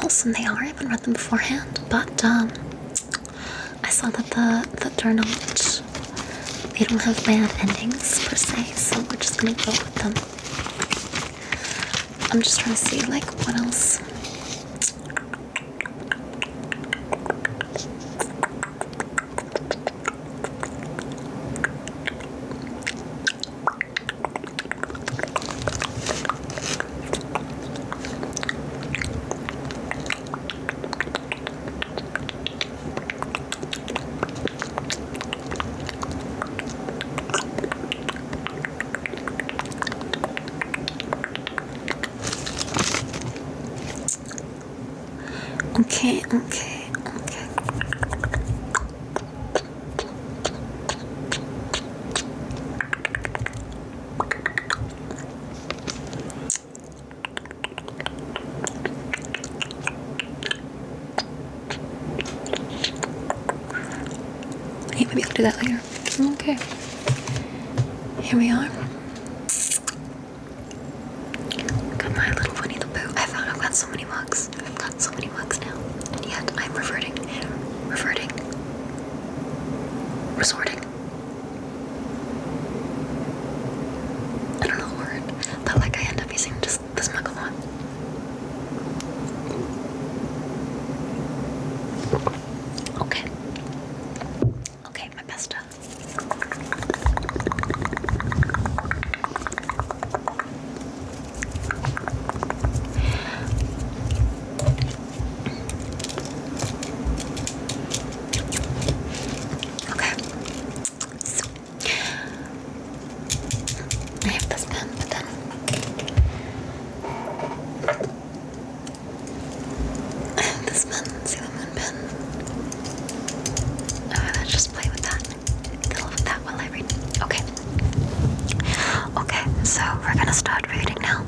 wholesome they are. I haven't read them beforehand, but I saw that they're not. They don't have bad endings per se, so we're just gonna go with them. I'm just trying to see like what else. Okay. Hey, maybe I'll do that later. Okay. Here we are. Got my little Winnie the Pooh. I've got so many mugs. I've got so many mugs now. And yet I'm resorting. I don't know the word. But like I end up using just this mug a lot. Okay, my best stuff. I have this pen, but then I have this pen, Sailor Moon pen. Let's just play with that. Fiddle with that while I read. Okay, so we're gonna start reading now.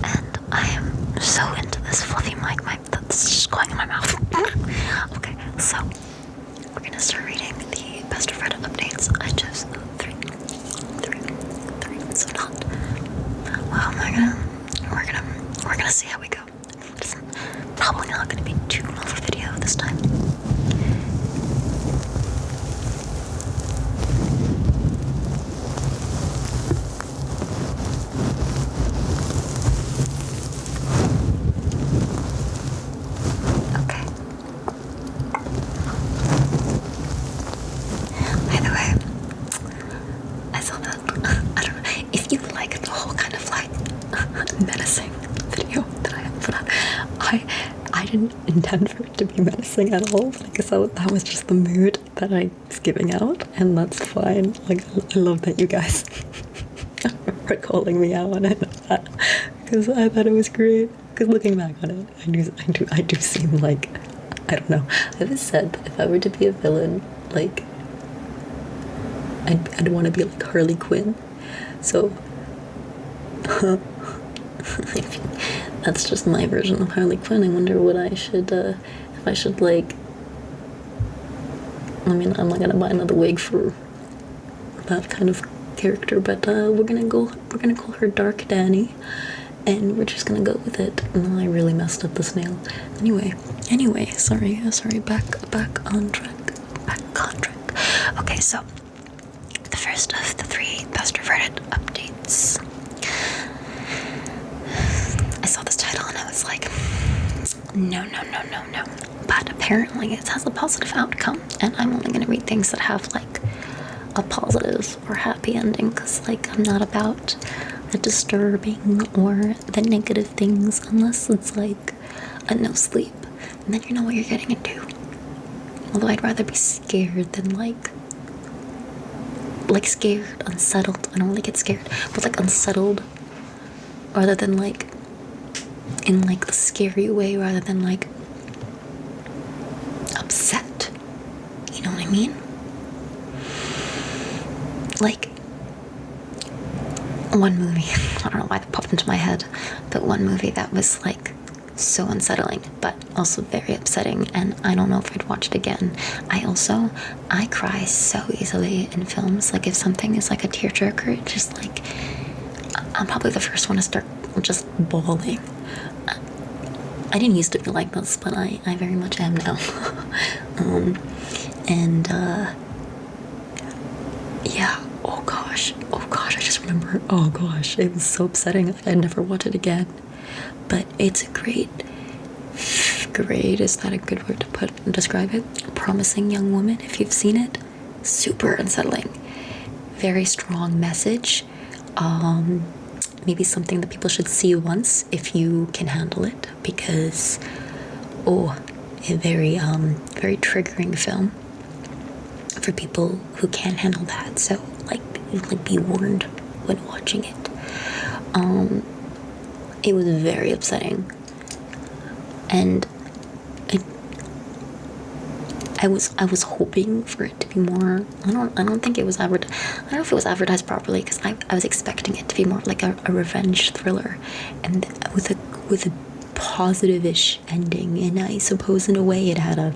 And I am so into this fluffy mic that's just going in my mouth. Okay, so we're gonna start reading the Best of Reddit updates. I chose three. So not. Well, we're gonna see how we go. It's probably not gonna be too long of a video this time. Okay. By the way, I saw that. I don't know if you like the whole kind of like menacing video that I have put out. I didn't intend for it to be menacing at all. Like, so that was just the mood that I was giving out, and that's fine. Like, I love that you guys are calling me out on it, because I thought it was great. Because looking back on it, I do seem like, I don't know. I always said that if I were to be a villain, like, I'd want to be like Harley Quinn. So that's just my version of Harley Quinn. I wonder what I should, if I should like, I mean, I'm not gonna buy another wig for that kind of character, but we're gonna call her Dark Danny, and we're just gonna go with it. And I really messed up the snail. Anyway, sorry, back on track. Okay, so the first of the three Best of Reddit updates. I saw this title and I was like, no. But apparently it has a positive outcome, and I'm only going to read things that have like a positive or happy ending, because like I'm not about the disturbing or the negative things unless it's like a no sleep, and then you know what you're getting into. Although I'd rather be scared than like scared, unsettled. I don't really get scared, but like unsettled, rather than like in like the scary way, rather than like upset. You know what I mean? Like one movie, I don't know why that popped into my head, but one movie that was like so unsettling but also very upsetting, and I don't know if I'd watch it again. I cry so easily in films. Like if something is like a tearjerker, it just like, I'm probably the first one to start just bawling. I didn't used to be like this, but I very much am now. And yeah, oh gosh, I just remember, oh gosh, it was so upsetting. I'd never watch it again. But it's a great, is that a good word to describe it? Promising young woman, if you've seen it. Super unsettling. Very strong message. Maybe something that people should see once if you can handle it, because a very very triggering film for people who can't handle that. So like be warned when watching it. It was very upsetting, and I was hoping for it to be more. I don't think it was advertised. I don't know if it was advertised properly, because I was expecting it to be more like a revenge thriller, and with a positive-ish ending. And I suppose in a way it had a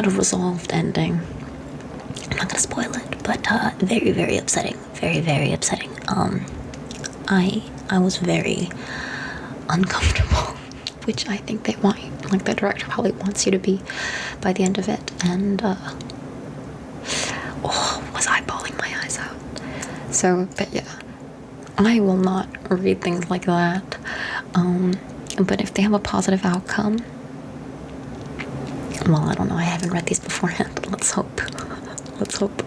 resolved ending. I'm not gonna spoil it, but very, very upsetting. Very, very upsetting. I was very uncomfortable, which I think they want, like the director probably wants you to be by the end of it. And was I bawling my eyes out? So, but yeah, I will not read things like that. But if they have a positive outcome, well, I don't know. I haven't read these beforehand. Let's hope. Let's hope.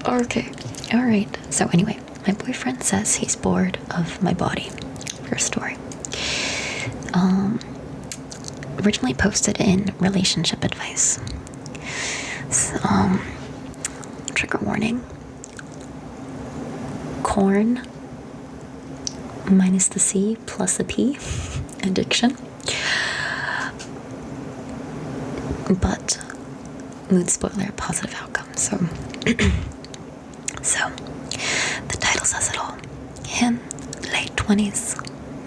Okay. All right. So anyway, my boyfriend says he's bored of my body. First story. Originally posted in relationship advice. So, trigger warning. Corn minus the C plus a P. Addiction. But mood spoiler, positive outcome. So so the title says it all. Him, late 20s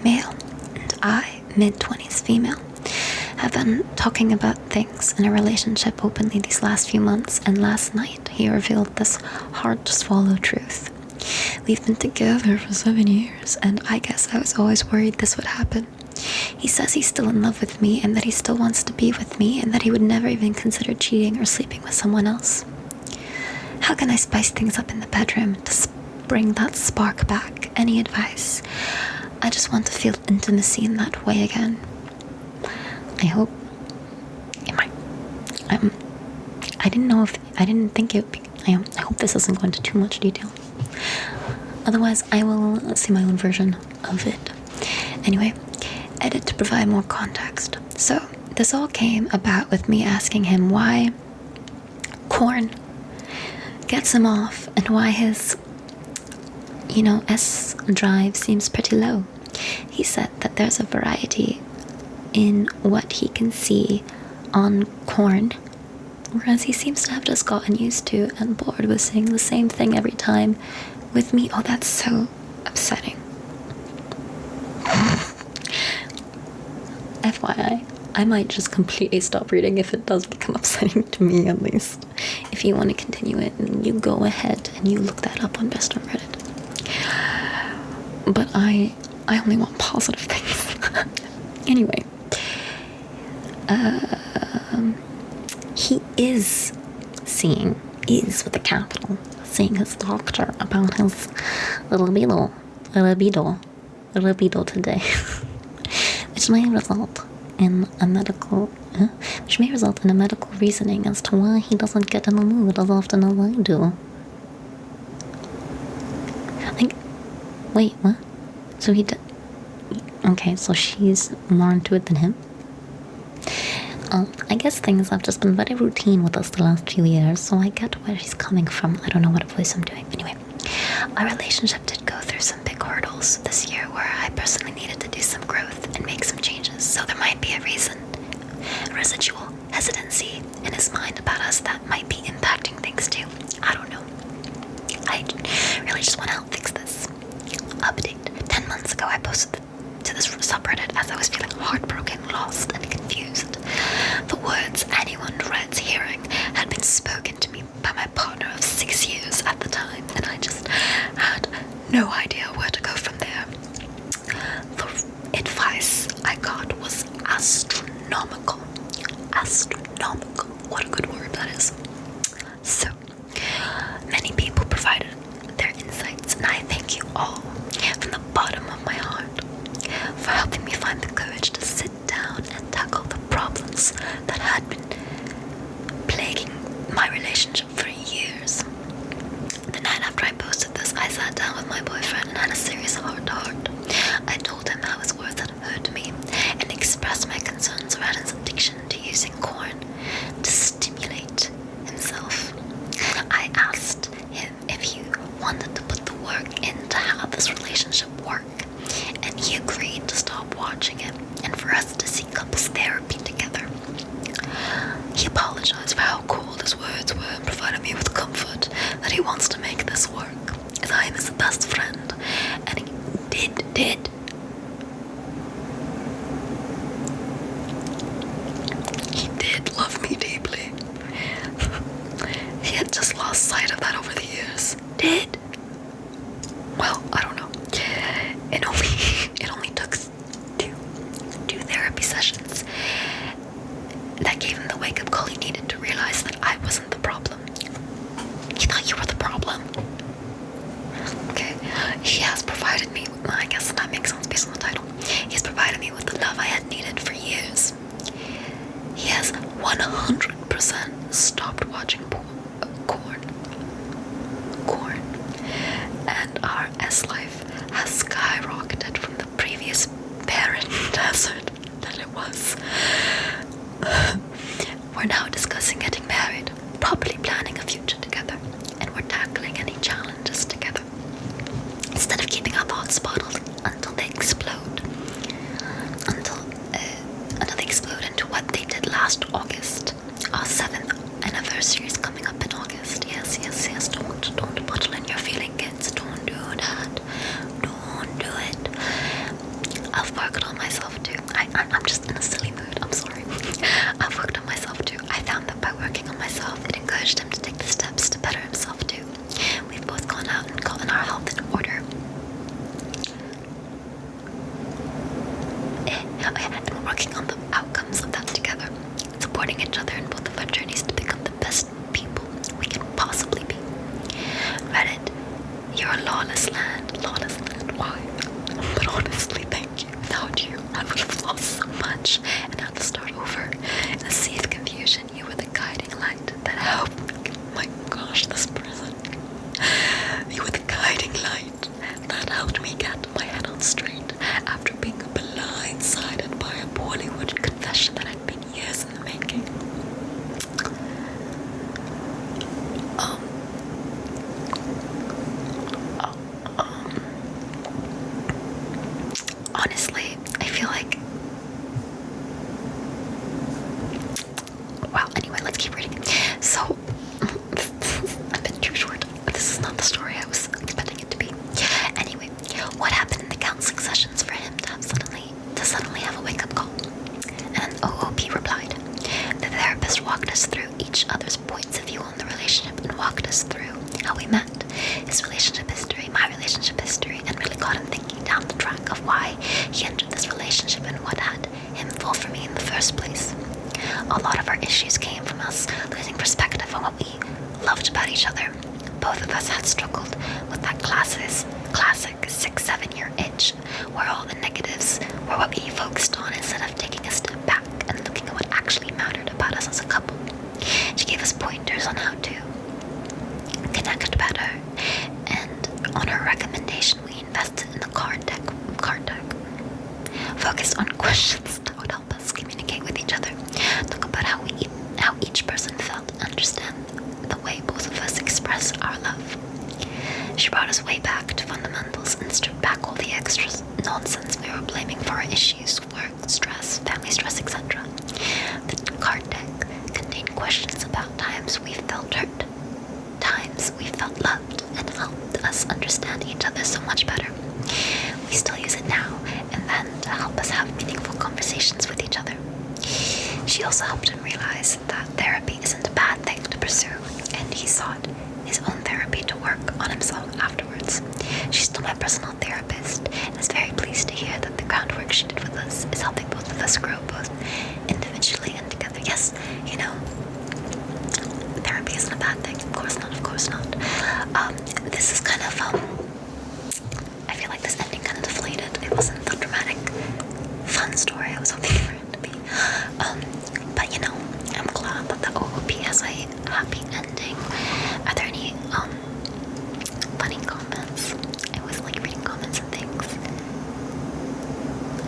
male, and I, mid 20s female, have been talking about things in a relationship openly these last few months, and last night he revealed this hard to swallow truth. We've been together for 7 years, and I guess I was always worried this would happen. He says he's still in love with me, and that he still wants to be with me, and that he would never even consider cheating or sleeping with someone else. How can I spice things up in the bedroom to bring that spark back? Any advice? I just want to feel intimacy in that way again. I hope it might. I didn't know if I didn't think it. I hope this doesn't go into too much detail. Otherwise, I will see my own version of it. Anyway, edit to provide more context. So this all came about with me asking him why corn gets him off, and why his, S drive seems pretty low. He said that there's a variety in what he can see on corn, whereas he seems to have just gotten used to and bored with saying the same thing every time with me. Oh, that's so upsetting. FYI, I might just completely stop reading if it does become upsetting to me, at least. If you want to continue it, you go ahead and you look that up on Best on Reddit. But I only want positive things. Anyway, he is with a capital, seeing his doctor about his libido today. Which may result in a medical reasoning as to why he doesn't get in the mood as often as I do. Wait, what? So he did. Okay, so she's more into it than him. I guess things have just been very routine with us the last few years, so I get where he's coming from. I don't know what voice I'm doing. Anyway, our relationship did go through some big hurdles this year where I personally needed to do some growth and make some changes, so there might be a residual hesitancy in his mind about us that might be impacting things too. I don't know. I really just want to help fix this. Update. 10 months ago I posted to this subreddit as I was feeling heartbroken, lost, and confused. The words anyone dreads hearing had been spoken to me by my partner of 6 years at the time, and I just had no idea Did. He did love me deeply. He had just lost sight of that over the years. Did. Well, I don't know. It only took two therapy sessions that gave him the wake-up call he needed to realize that I wasn't the problem. He thought you were the problem. Okay, he has provided me with, I guess that makes sense based on the title. He has provided me with the love I had needed for years. He has 100% stopped watching corn. And our S-life has skyrocketed from the previous barren desert that it was. We're now discussing getting married, properly planning a future together, and we're tackling any challenges together. Instead of keeping our thoughts bottled until they explode. Until they explode into what they did last August. Our 7th anniversary is coming up in August. Yes. Don't bottle in your feeling, kids. Don't do that. Don't do it. I've worked on myself too. I'm just in a silly mood. I'm sorry. I've worked on myself too. I found that by working on myself, it encouraged him to take the steps to better himself too. We've both gone out and gotten our health in order. And we're working on the outcomes of that together, supporting each other in both of our journeys to become the best people we can possibly be. Reddit, you're a lawless land. Lawless land, why? But honestly, thank you. Without you, I would have lost so much and had to start over. In a sea of confusion, you were the guiding light that helped me. My gosh, this prison. You were the guiding light that helped me get my head on straight after being blindsided by a poorly worded confession that had been years in the making. Honestly, I feel like... Wow, anyway, let's keep reading. So, a bit too short. This is not the story I was expecting it to be. Anyway, what happened in the counseling sessions for him to suddenly have a wake-up call? And OOP replied. The therapist walked us through each other's points of view on the relationship and walked us through how we met, his relationship history, my relationship history, and really got him thinking down the track of why he entered this relationship and what had him fall for me in the first place. A lot of our issues came from us losing perspective on what we loved about each other. Both of us had struggled with that classic 6-7 year itch, where all the negatives were what we focused on instead of taking a step back and looking at what actually mattered about us as a couple. She gave us pointers on how to connect better, and on her recommendation we invested in a card deck focused on questions that would help us communicate with each other, talk about how each person felt, and understand the way both of us express our love. She brought us way back to fundamentals and stripped back all the extra nonsense we were blaming for our issues, work, stress, family stress, etc. The card deck contained questions about times we felt hurt, times we felt loved, and helped us understand each other so much better. We still use it now and then to help us have meaningful conversations with each other. She also helped him realize that therapy isn't a bad thing to pursue, and he sought his own therapy to work on himself afterwards. She's still my personal therapist and is very pleased to hear that the groundwork she did with us is helping both of us grow, both individually and together. Yes, therapy isn't a bad thing. Of course not. This is kind of, I feel like this ending kind of deflated. It wasn't the dramatic, fun story I was hoping for it to be. But I'm glad that the OOP has a happy ending. Are there any, funny comments? I was like reading comments and things.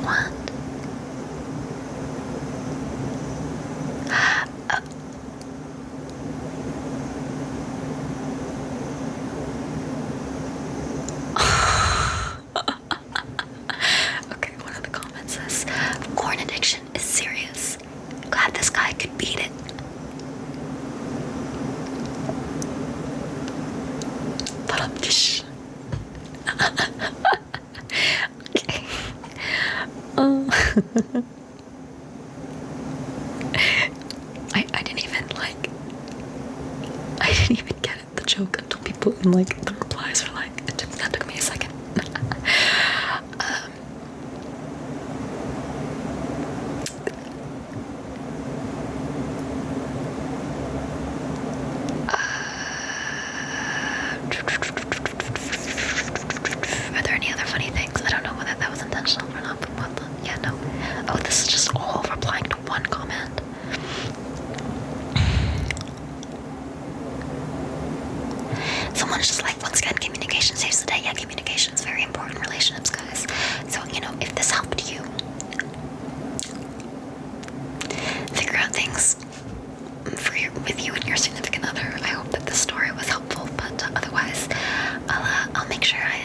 What? Okay, one of the comments says, corn addiction is serious. Glad this guy could beat it. I didn't even like. I didn't even get it, the joke, until people in like the replies were like, that took me a second. Are there any other funny things? I don't know whether that was intentional or not, but what the? Yeah, no. Oh, this is just all replying to one comment. Someone's just like, once again, communication saves the day. Yeah, communication is very important in relationships, guys. So, you know, if this helped you figure out things with you and your significant other, I hope that this story was helpful. But otherwise, I'll make sure I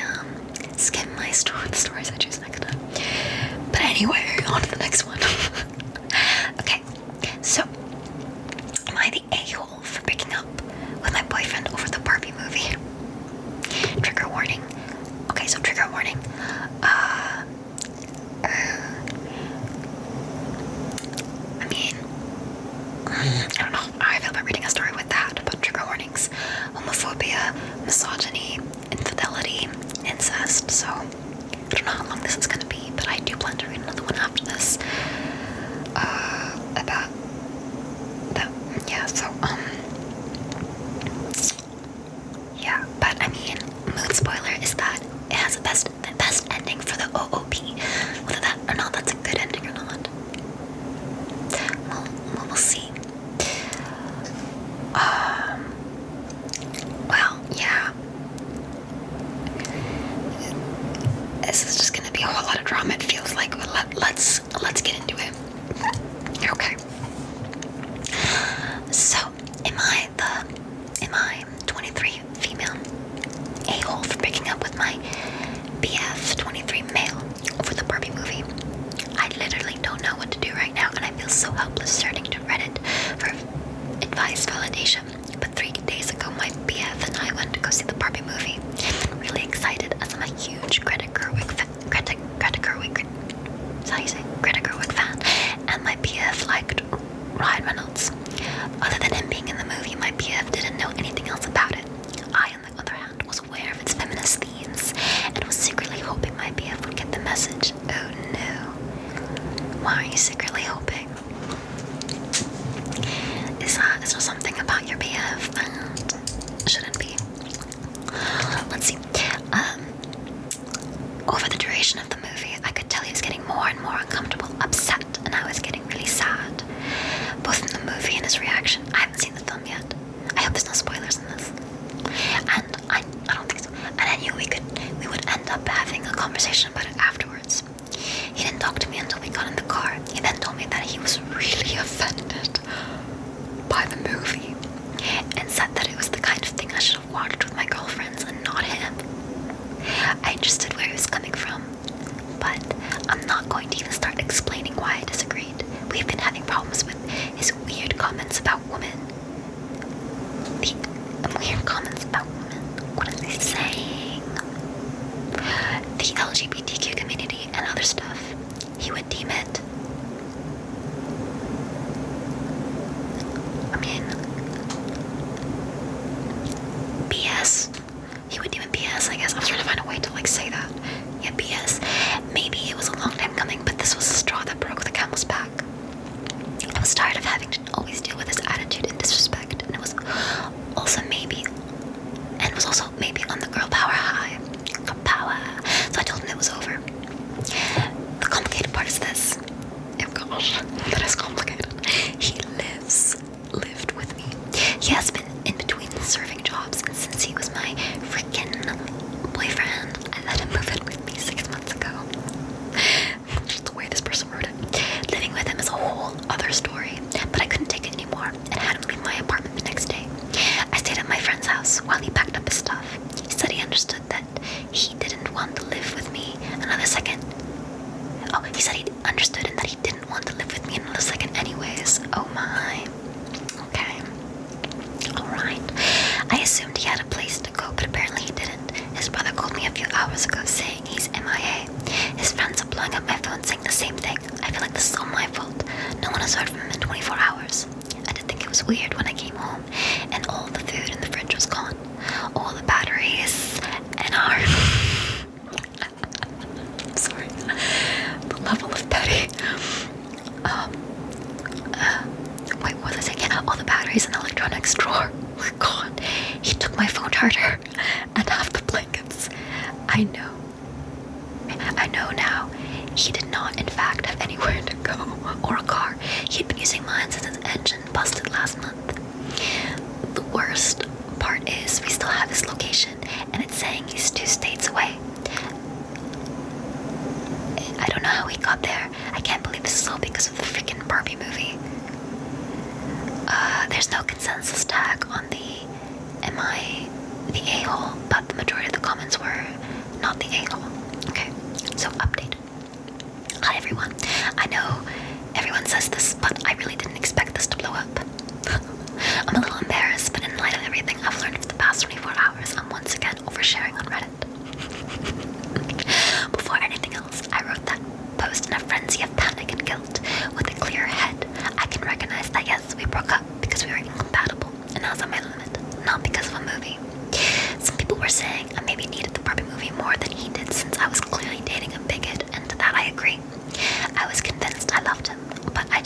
skim my the stories I choose next time. But anyway, on to the next one. Okay, so am I the a-hole for breaking up with my boyfriend over the Barbie movie? Trigger warning. Okay, so trigger warning. I mean, I don't know how I feel about reading a story with that, but trigger warnings: homophobia, misogyny, infidelity, incest. So I don't know how long this is gonna be, but I do plan to read another one after this. About that, yeah. So yeah. But I mean, mood spoiler is that it has the best ending for the OOP. Whether that or not, that's a good ending or not. We'll see. Well, yeah. This is just gonna be a whole lot of drama. It feels like. Let's get into it. Okay. So, am I 23 female a-hole for breaking up with my BF 23 male over the Barbie movie? I literally don't know what to do right now, and I feel so helpless turning to Reddit for advice validation. But 3 days ago, my BF and I went to go see the Barbie movie. I'm really excited, as I'm a huge Greta Gerwig fan. Is that how you say? Greta Gerwig fan. And my BF liked Ryan Reynolds. Other than him being in the movie, my BF didn't know anything else about it. I, on the other hand, was aware of its feminist themes and was secretly hoping my BF would get the message. Oh no. Why are you secretly hoping? Is there something about your BF that shouldn't be? Let's see. Over the duration of the movie, I could tell he was getting more and more uncomfortable, upset, and I was getting really sad. Both in the movie and his reaction. I haven't seen the film yet. I hope there's no spoilers in this. And I don't think so. And I knew we would end up having a conversation about it afterwards. He didn't talk to me until we got in the car. He then told me that he was really offended by the movie and said that it was the kind of thing I should have watched with my girlfriends and not him. I understood where he was coming from, but I'm not going to even start explaining why I disagreed. We've been having problems with his weird comments about women. The weird comments about women. What is he saying? The LGBTQ community and other stuff. He would deem it. I mean, BS. He would deem it BS, I guess. I was trying to find a way to like say that. Yeah, BS. Maybe it was a long time coming, but this was the straw that broke the camel's back. I was tired of having to always deal with his attitude and disrespect, and it was also maybe on the girl power high. Girl power. So I told him it was over. The complicated part is this. Oh gosh, that is complicated. He lived with me. He has been in between serving jobs, and since he was my freaking boyfriend, I let him move in with me 6 months ago. Just the way this person wrote it. Living with him is a whole other story, but I couldn't take it anymore and had him leave my apartment the next day. I stayed at my friend's house while he packed up his stuff. He said he understood that he didn't want to live with me another second. Oh, he said he understood and that he didn't want to live with me another second anyways. Oh my. Okay. Alright. I assumed he had a place to go, but apparently he didn't. His brother called me a few hours ago saying he's MIA. His friends are blowing up my phone saying the same thing. I comforter and half the blankets. I know now. He did not, in fact, have anywhere to go or a car. He had been using mine since his engine busted last month. The worst part is we still have his location, and it's saying he's 2 states away. I don't know how he got there. I can't believe this is all because of the freaking Barbie movie. There's no consensus tag on the am I the a-hole, but the majority of the comments were not the a-hole. Okay, so update. Hi everyone. I know everyone says this, but I really didn't expect this to blow up. I'm a little embarrassed, but in light of everything I've learned for the past 24 hours, I'm once again oversharing on Reddit. Before anything else, I wrote that post in a frenzy of panic and guilt. With a clear head, I can recognize that yes, we broke up because we were incompatible, and I was at my limit, not because of a movie. Some people were saying I maybe needed the Barbie movie more than he did since I was clearly dating a bigot, and to that I agree. I was convinced I loved him, but I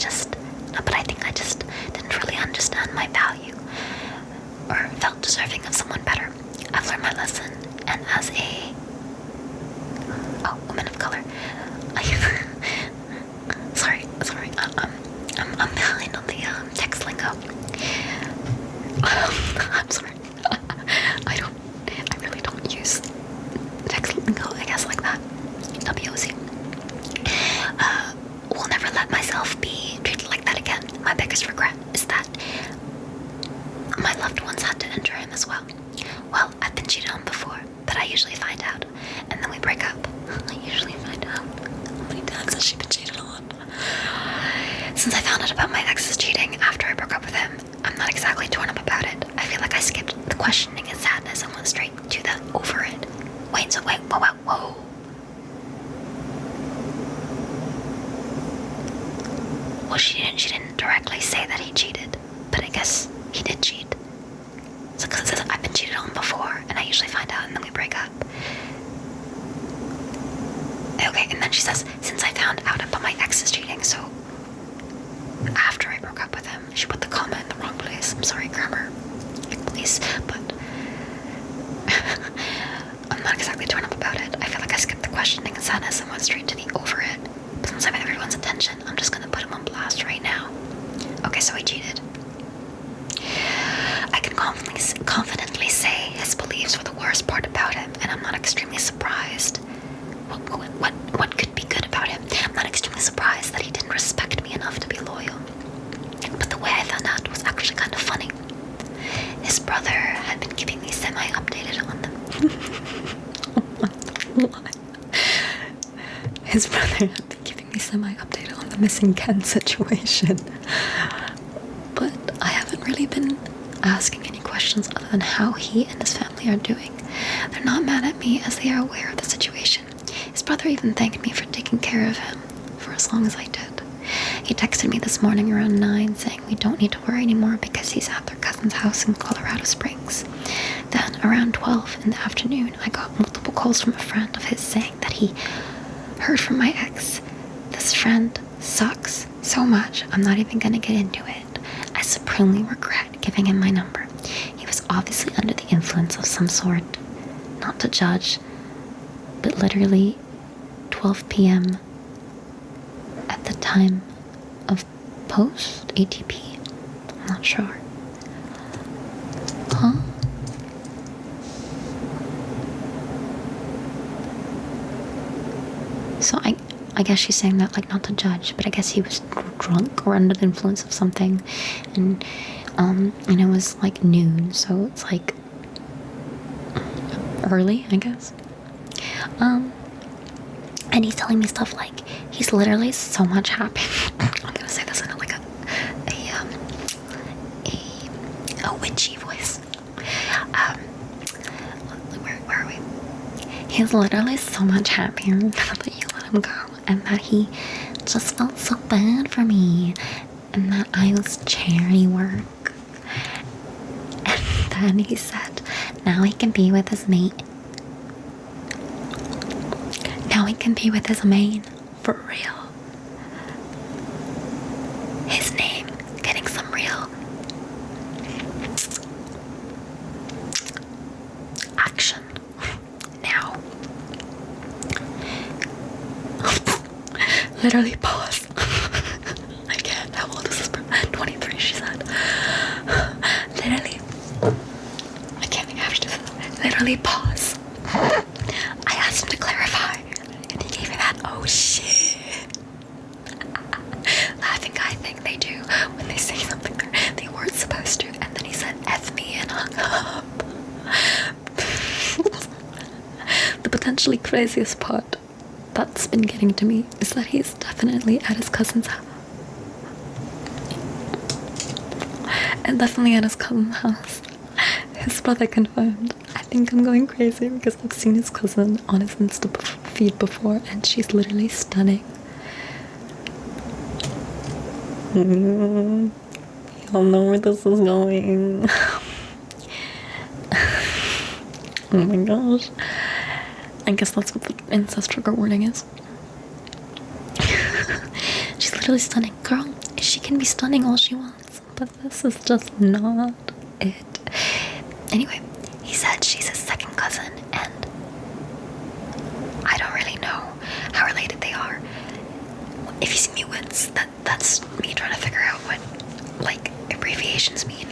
think I just didn't really understand my value or felt deserving of someone better. I've learned my lesson, and as a woman of color, sorry, I'm behind on the text lingo. I'm sorry. I really don't use text lingo, I guess, like that. WOC. Will never let myself be treated like that again. My biggest regret is that my loved ones had to endure him as well. Well, I've been cheated on before, but I usually find out, and then we break up. I usually find out. How many times has she been cheated on? Since I found out about my ex's cheating after I broke up with him, I'm not exactly torn up about it. I feel like I skipped the questioning and sadness and went straight to the over it. Whoa. Well, she didn't directly say that he cheated, but I guess he did cheat. So because it says I've been cheated on before, and I usually find out and then we break up. Okay, and then she says, since I found out about my ex's cheating, so after I broke up with him, she put the comma in the wrong place. I'm sorry, grammar police, but I'm not exactly torn up about it. I feel like I skipped the questioning and sadness and went straight to the over it. But since I have everyone's attention, I'm just gonna put him on blast right now. Okay, so he cheated. I can confidently say his beliefs were the worst part about him, and I'm not extremely surprised. What could be good about him? I'm not extremely surprised that he didn't respect me enough to be loyal. But the way I found out was actually kind of funny. His brother had been keeping me semi-updated on them. What? His brother had been keeping me semi-updated on the missing Ken situation. But I haven't really been asking any questions other than how he and his family are doing. They're not mad at me as they are aware of the situation. His brother even thanked me for taking care of him for as long as I did. He texted me this morning around 9 saying we don't need to worry anymore because he's at their cousin's house in Colorado Springs. Then around 12 in the afternoon, I got multiple calls from a friend of his saying that he heard from my ex. This friend sucks so much, I'm not even gonna get into it. I supremely regret giving him my number. He was obviously under the influence of some sort. Not to judge, but literally 12 p.m. at the time of post ATP. I'm not sure. Huh? So I guess she's saying that, like, not to judge, but I guess he was drunk or under the influence of something, and it was like noon, so it's like early, I guess. And he's telling me stuff like he's literally so much happy. I'm gonna say this in like a witchy voice. Where are we? He's literally so much happier that you let him go, and that he just felt so bad for me, and that I was charity work. And then he said, now he can be with his mate. Now he can be with his main, for real. His name getting some real literally pause. I can't. How old is this person? 23, she said. Literally. I can't think how to do this. Literally pause. I asked him to clarify, and he gave me that oh shit laughing guy thing they do when they say something they weren't supposed to, and then he said F me and hung up. The potentially craziest part that's been getting to me is that he's definitely at his cousin's house. And definitely at his cousin's house. His brother confirmed. I think I'm going crazy because I've seen his cousin on his Insta feed before, and she's literally stunning. Y'all know where this is going. Oh my gosh. I guess that's what the incest trigger warning is. She's literally stunning. Girl, she can be stunning all she wants, but this is just not it. Anyway, he said she's his second cousin, and I don't really know how related they are. If you see me wince, that's me trying to figure out what, like, abbreviations mean.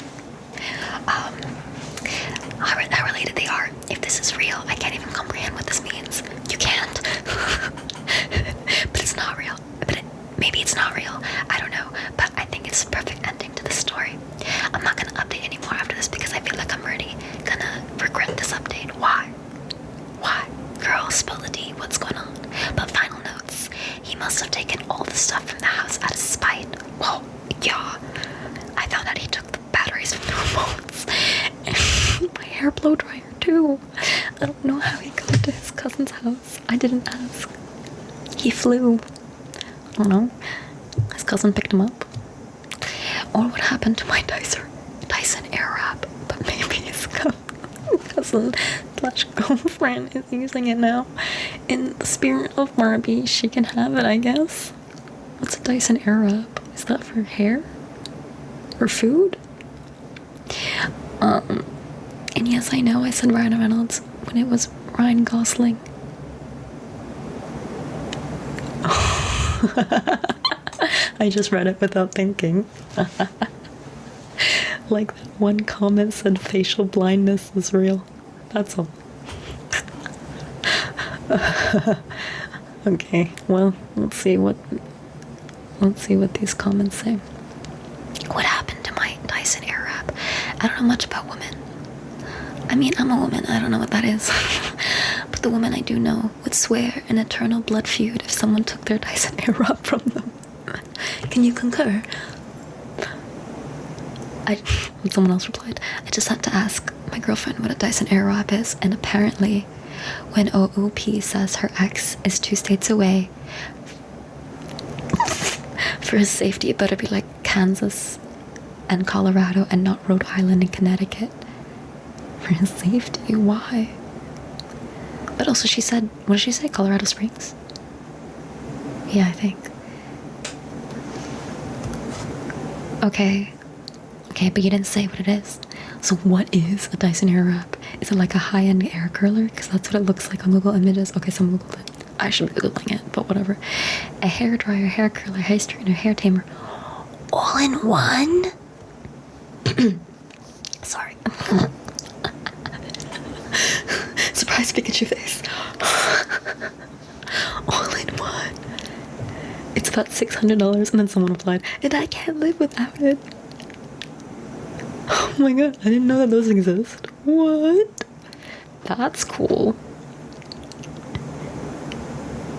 How related they are. If this is real, I can't even comprehend what this means. You can't. But it's not real. Maybe it's not real. I don't know. But I think it's a perfect ending to the story. I'm not gonna update anymore after this because I feel like I'm already gonna regret this update. Why? Girl, spill the tea. What's going on? But final notes. He must have taken all the stuff from the house out of spite. Well, yeah. I found out he took the batteries from the remotes. And my hair blow dryer too. I don't know how he got to his cousin's house. I didn't ask. He flew. I don't know. His cousin picked him up. Or what happened to my Dyson Airwrap? But maybe his cousin slash girlfriend is using it now. In the spirit of Barbie, she can have it, I guess. What's a Dyson Airwrap? Is that for hair? Or food? And yes, I know I said Ryan Reynolds when it was Ryan Gosling. I just read it without thinking. Like that one comment said facial blindness is real. That's all. Okay, well, let's see what these comments say. What happened to my Dyson Airwrap? I don't know much about women. I mean, I'm a woman, I don't know what that is. But the woman I do know would swear an eternal blood feud if someone took their Dyson Airwrap from them. Can you concur? Someone else replied, I just had to ask my girlfriend what a Dyson Airwrap is, and apparently when OOP says her ex is 2 states away, for his safety it better be like Kansas and Colorado and not Rhode Island and Connecticut. For his safety? Why? But also she said, what did she say? Colorado Springs? Yeah, I think. Okay, but you didn't say what it is. So what is a Dyson Airwrap? Is it like a high-end air curler? Because that's what it looks like on Google Images. Okay, someone Googled it. I should be Googling it, but whatever. A hair dryer, hair curler, hair straightener, hair tamer. All in one? Sorry. Surprise Pikachu face. All in one. It's about $600, and then someone replied, and I can't live without it. Oh my god, I didn't know that those exist. What? That's cool.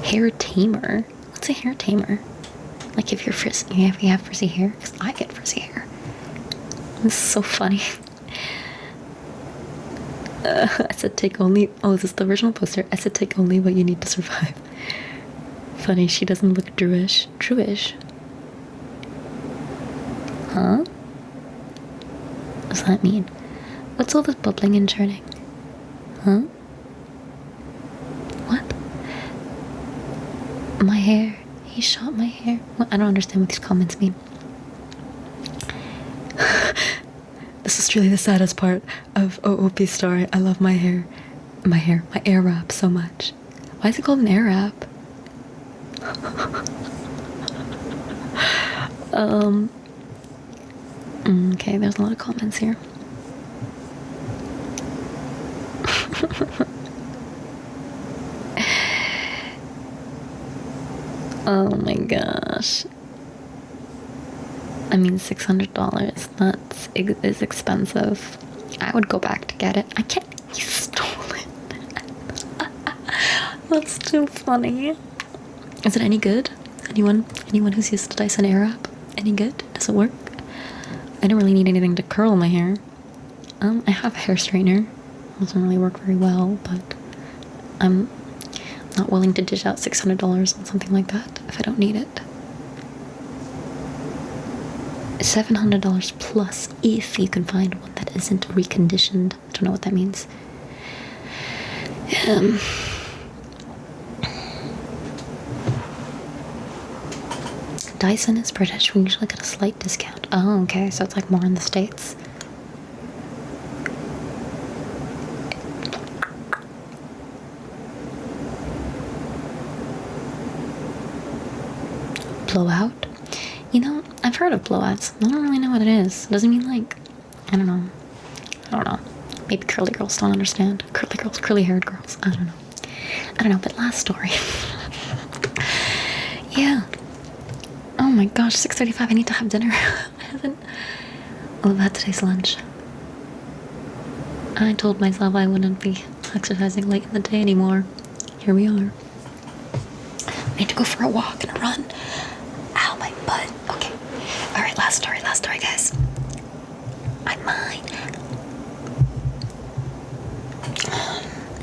Hair tamer? What's a hair tamer? Like if you're frizzy, if you have frizzy hair? Because I get frizzy hair. This is so funny. I said take only... Oh, is this the original poster? I said take only what you need to survive. Funny, she doesn't look Druish. Druish? Huh? What does that mean? What's all this bubbling and churning? Huh? What? My hair. He shot my hair. What? I don't understand what these comments mean. This is truly the saddest part of OOP's story. I love my hair. My Airwrap so much. Why is it called an Airwrap? Okay, there's a lot of comments here. Oh my gosh. I mean, $600, that is expensive. I would go back to get it. I can't, you stole it. That's too funny. Is it any good? Anyone who's used the Dyson Airwrap? Any good? Does it work? I don't really need anything to curl my hair. I have a hair straightener. It doesn't really work very well, but I'm not willing to dish out $600 on something like that if I don't need it. $700 plus if you can find one that isn't reconditioned. I don't know what that means. Dyson is British. We usually get a slight discount. Oh, okay. So it's like more in the States. Blowout? You know, I've heard of blowouts. I don't really know what it is. It doesn't mean like, I don't know. Maybe curly girls don't understand. Curly girls, curly haired girls. I don't know, but last story. Yeah. Oh my gosh, 6:35, I need to have dinner. I haven't had today's lunch. I told myself I wouldn't be exercising late in the day anymore. Here we are. I need to go for a walk and a run. Ow, my butt. Okay. Alright, last story, guys. I might.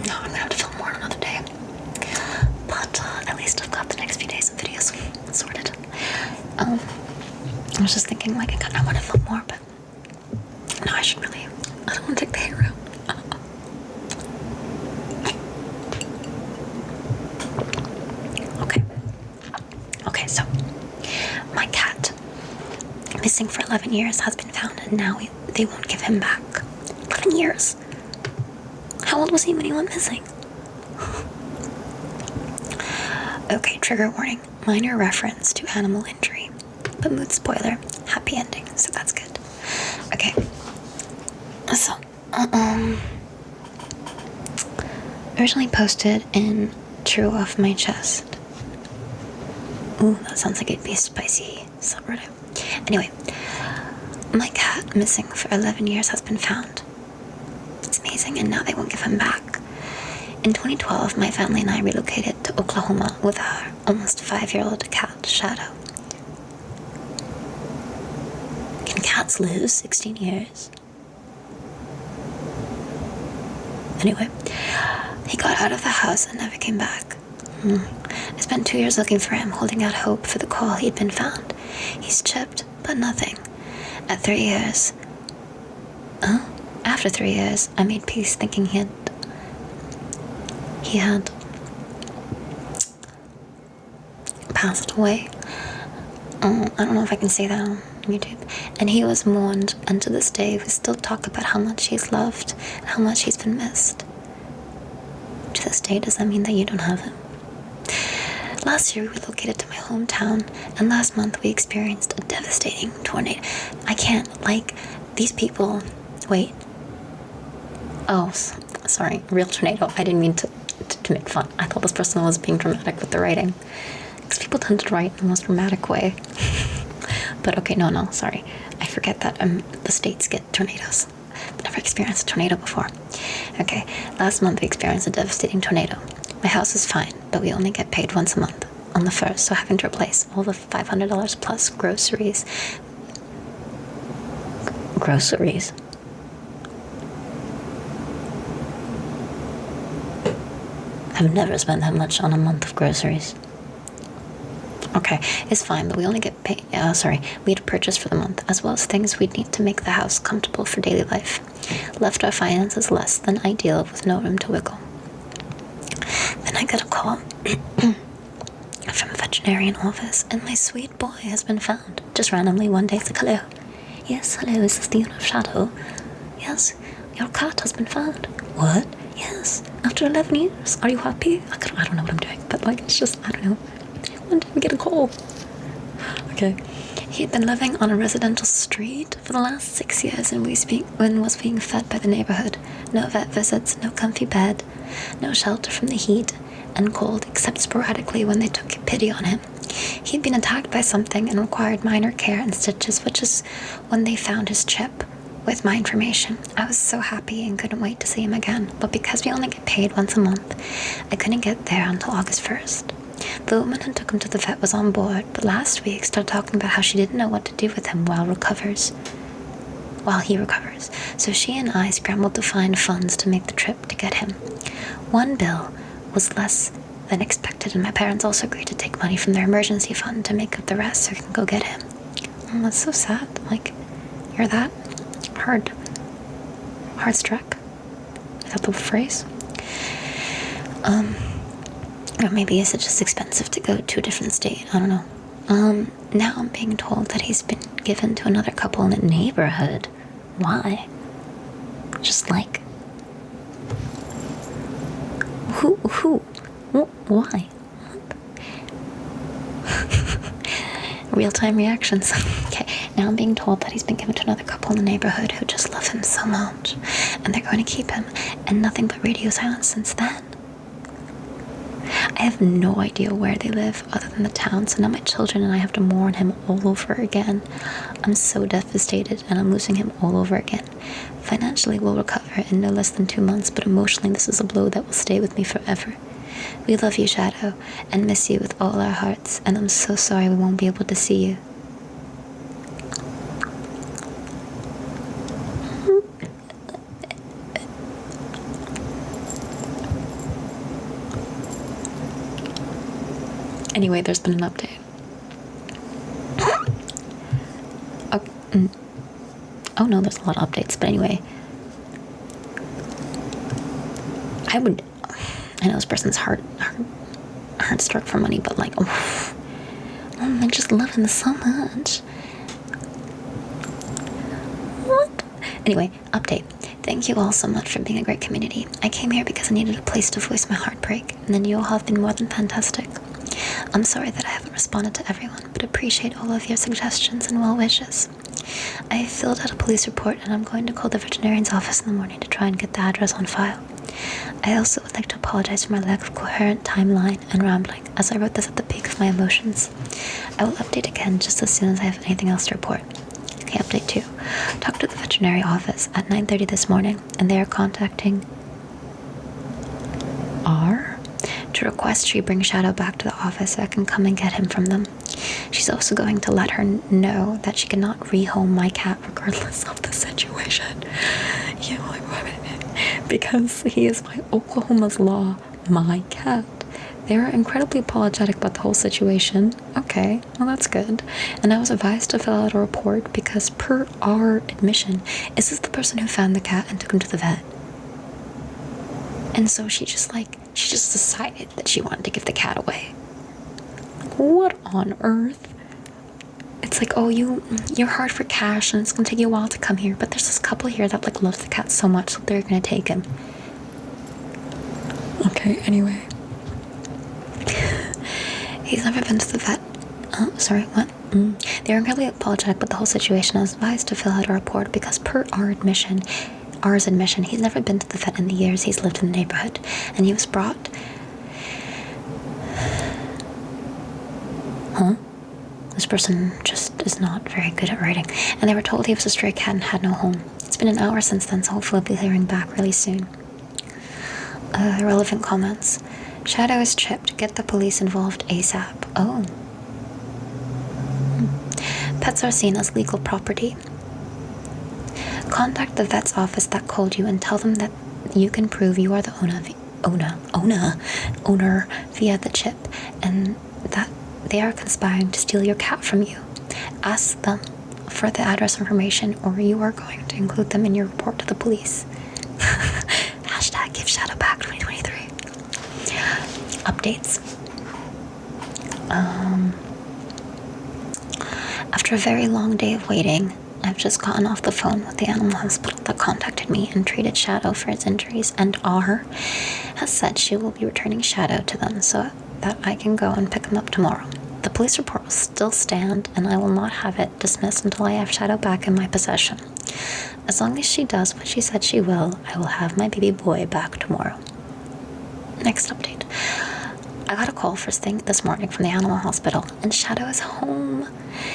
No, I'm gonna have to film more another day. But at least I've got the next few days of videos sorted. I was just thinking, like, I want to film more, but no, I should really. I don't want to take the hair out. Okay, so my cat, missing for 11 years, has been found, and now they won't give him back. 11 years? How old was he when he went missing? Okay, trigger warning. Minor reference to animal injury, but mood spoiler. Happy ending, so that's good. Okay. So, originally posted in True Off My Chest. Ooh, that sounds like it'd be a spicy subreddit. Anyway, my cat, missing for 11 years, has been found. It's amazing, and now they won't give him back. In 2012, my family and I relocated to Oklahoma with our almost 5-year-old cat, Shadow. Can cats live 16 years? Anyway, he got out of the house and never came back. I spent 2 years looking for him, holding out hope for the call he'd been found. He's chipped, but nothing. At 3 years... After 3 years, I made peace thinking he had passed away. I don't know if I can say that on YouTube. And he was mourned, and to this day, we still talk about how much he's loved and how much he's been missed. To this day, does that mean that you don't have him? Last year, we relocated to my hometown, and last month, we experienced a devastating tornado. I can't, these people... Wait. Oh, sorry. Real tornado. I didn't mean to make fun. I thought this person was being dramatic with the writing. Because people tend to write in the most dramatic way. But okay, no, sorry. I forget that the States get tornadoes. I've never experienced a tornado before. Okay, last month we experienced a devastating tornado. My house is fine, but we only get paid once a month, on the 1st, so having to replace all the $500 plus groceries. Groceries? I've never spent that much on a month of groceries. Okay, it's fine, but we only get paid, we had to purchase for the month, as well as things we'd need to make the house comfortable for daily life. Left our finances less than ideal with no room to wiggle. Then I got a call from a veterinarian office, and my sweet boy has been found. Just randomly one day, it's like, hello. Yes, hello, is this the owner of Shadow? Yes, your cat has been found. What? Yes, after 11 years. Are you happy? I don't know what I'm doing, but it's just, I don't know. One day we get a call. Okay. He had been living on a residential street for the last 6 years and was being fed by the neighborhood. No vet visits, no comfy bed, no shelter from the heat and cold, except sporadically when they took pity on him. He'd been attacked by something and required minor care and stitches, which is when they found his chip with my information. I was so happy and couldn't wait to see him again, but because we only get paid once a month, I couldn't get there until August 1st. The woman who took him to the vet was on board, but last week started talking about how she didn't know what to do with him while he recovers. So she and I scrambled to find funds to make the trip to get him. One bill was less than expected, and my parents also agreed to take money from their emergency fund to make up the rest so we can go get him. Oh, that's so sad. Like, you're that hard struck. Is that the phrase? Or maybe is it just expensive to go to a different state? I don't know. Now I'm being told that he's been given to another couple in the neighborhood. Why? Just like... Who? Why? Real-time reactions. Okay, now I'm being told that he's been given to another couple in the neighborhood who just love him so much. And they're going to keep him. And nothing but radio silence since then. I have no idea where they live other than the town, so now my children and I have to mourn him all over again. I'm so devastated and I'm losing him all over again. Financially, we'll recover in no less than 2 months, but emotionally, this is a blow that will stay with me forever. We love you, Shadow, and miss you with all our hearts, and I'm so sorry we won't be able to see you. Anyway, there's been an update. Oh no, there's a lot of updates, but anyway. I know this person's heart struck for money, but like, I just love him so much. What? Anyway, update. Thank you all so much for being a great community. I came here because I needed a place to voice my heartbreak, and then you all have been more than fantastic. I'm sorry that I haven't responded to everyone, but appreciate all of your suggestions and well wishes. I have filled out a police report and I'm going to call the veterinarian's office in the morning to try and get the address on file. I also would like to apologize for my lack of coherent timeline and rambling, as I wrote this at the peak of my emotions. I will update again just as soon as I have anything else to report. Okay, update 2. Talked to the veterinary office at 9:30 this morning, and they are contacting R to request she bring Shadow back to the office so I can come and get him from them. She's also going to let her know that she cannot rehome my cat regardless of the situation. Yeah, like, because he is by Oklahoma's law my cat. They were incredibly apologetic about the whole situation. Okay, well that's good. And I was advised to fill out a report because per our admission, is this the person who found the cat and took him to the vet? And so she just decided that she wanted to give the cat away. What on earth? It's like, oh, you're hard for cash and it's gonna take you a while to come here, but there's this couple here that like loves the cat so much that they're gonna take him. Okay, anyway. He's never been to the vet. Oh, sorry, what? They were incredibly apologetic about the whole situation. I was advised to fill out a report because per ours admission, he's never been to the vet in the years he's lived in the neighborhood, and he was brought... This person just is not very good at writing. And they were told he was a stray cat and had no home. It's been an hour since then, so hopefully I'll be hearing back really soon. Relevant comments. Shadow is chipped. Get the police involved ASAP. Oh. Pets are seen as legal property. Contact the vet's office that called you and tell them that you can prove you are the owner via the chip, and that they are conspiring to steal your cat from you. Ask them for the address information, or you are going to include them in your report to the police. Hashtag give Shadow back 2023. Updates. After a very long day of waiting, I've just gotten off the phone with the animal hospital that contacted me and treated Shadow for his injuries, and R has said she will be returning Shadow to them so that I can go and pick him up tomorrow. The police report will still stand, and I will not have it dismissed until I have Shadow back in my possession. As long as she does what she said she will, I will have my baby boy back tomorrow. Next update. I got a call first thing this morning from the animal hospital, and Shadow is home.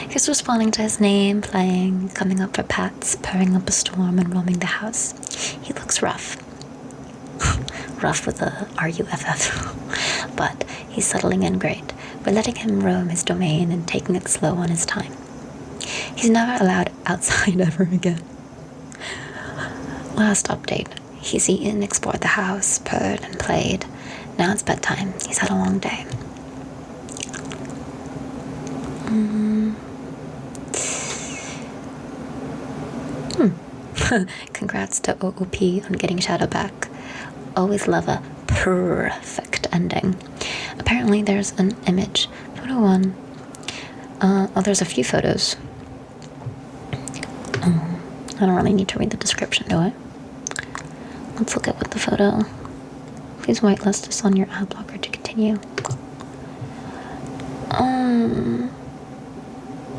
He's responding to his name, playing, coming up for pets, purring up a storm, and roaming the house. He looks rough. Rough with a R-U-F-F. But he's settling in great. We're letting him roam his domain and taking it slow on his time. He's never allowed outside ever again. Last update. He's eaten, explored the house, purred, and played. Now it's bedtime. He's had a long day. Congrats to OOP on getting Shadow back. Always love a perfect ending. Apparently there's an image. Photo 1. There's a few photos. I don't really need to read the description, do I? Let's look at what the photo... Please whitelist this on your ad blocker to continue.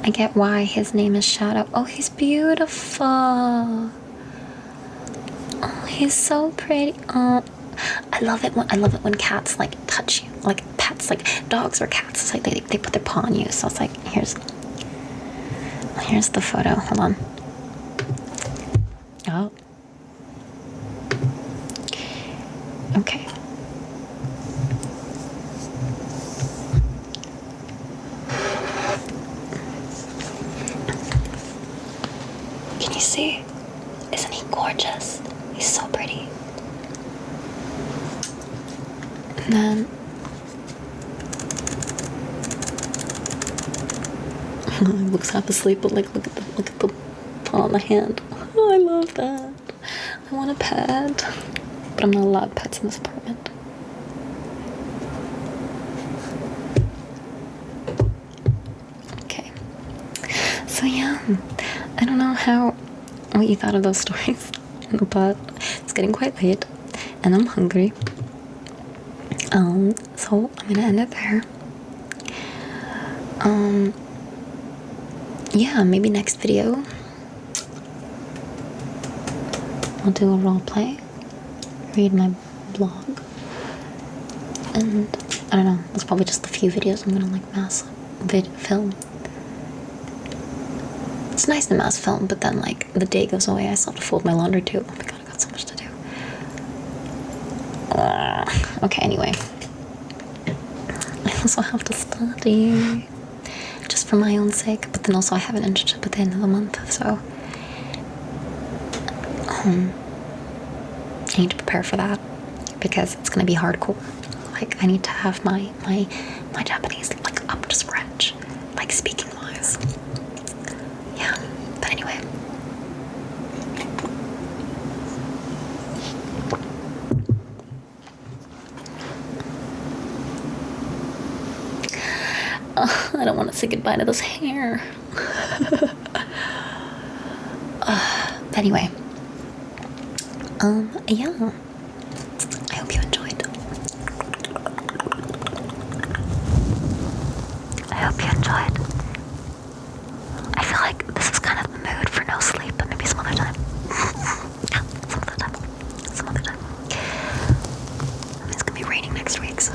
I get why his name is Shadow. Oh, he's beautiful. Oh, he's so pretty. Oh, I love it when cats like touch you, like pets, like dogs or cats. It's like they put their paw on you. So it's like here's the photo. Hold on. Oh. Okay. Can you see? Isn't he gorgeous? He's so pretty. And then he looks half asleep, but like look at the paw on the hand. Oh, I love that. I want a pet, but I'm not allowed pets in this apartment. Okay. So yeah, I don't know what you thought of those stories, but it's getting quite late, and I'm hungry. So I'm gonna end it there. Yeah, maybe next video I'll do a role play, read my blog, and I don't know, it's probably just a few videos I'm gonna like mass film. It's nice to mass film, but then like the day goes away, I still have to fold my laundry too. Oh my god, I got so much to do. Okay, anyway. I also have to study, just for my own sake, but then also I have an internship at the end of the month, so I need to prepare for that, because it's gonna be hardcore. Like, I need to have my Japanese like up to scratch, like speaking wise. Yeah, but anyway. I don't want to say goodbye to this hair. But anyway. Yeah. I hope you enjoyed. I hope you enjoyed. I feel like this is kind of the mood for no sleep, but maybe some other time. Some other time. I mean, it's gonna be raining next week, so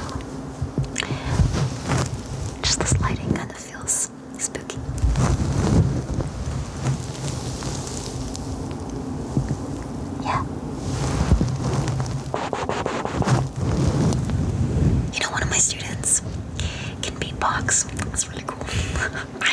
just this lighting kind of feels spooky. Yeah. You know, one of my students can beatbox. That's really cool. I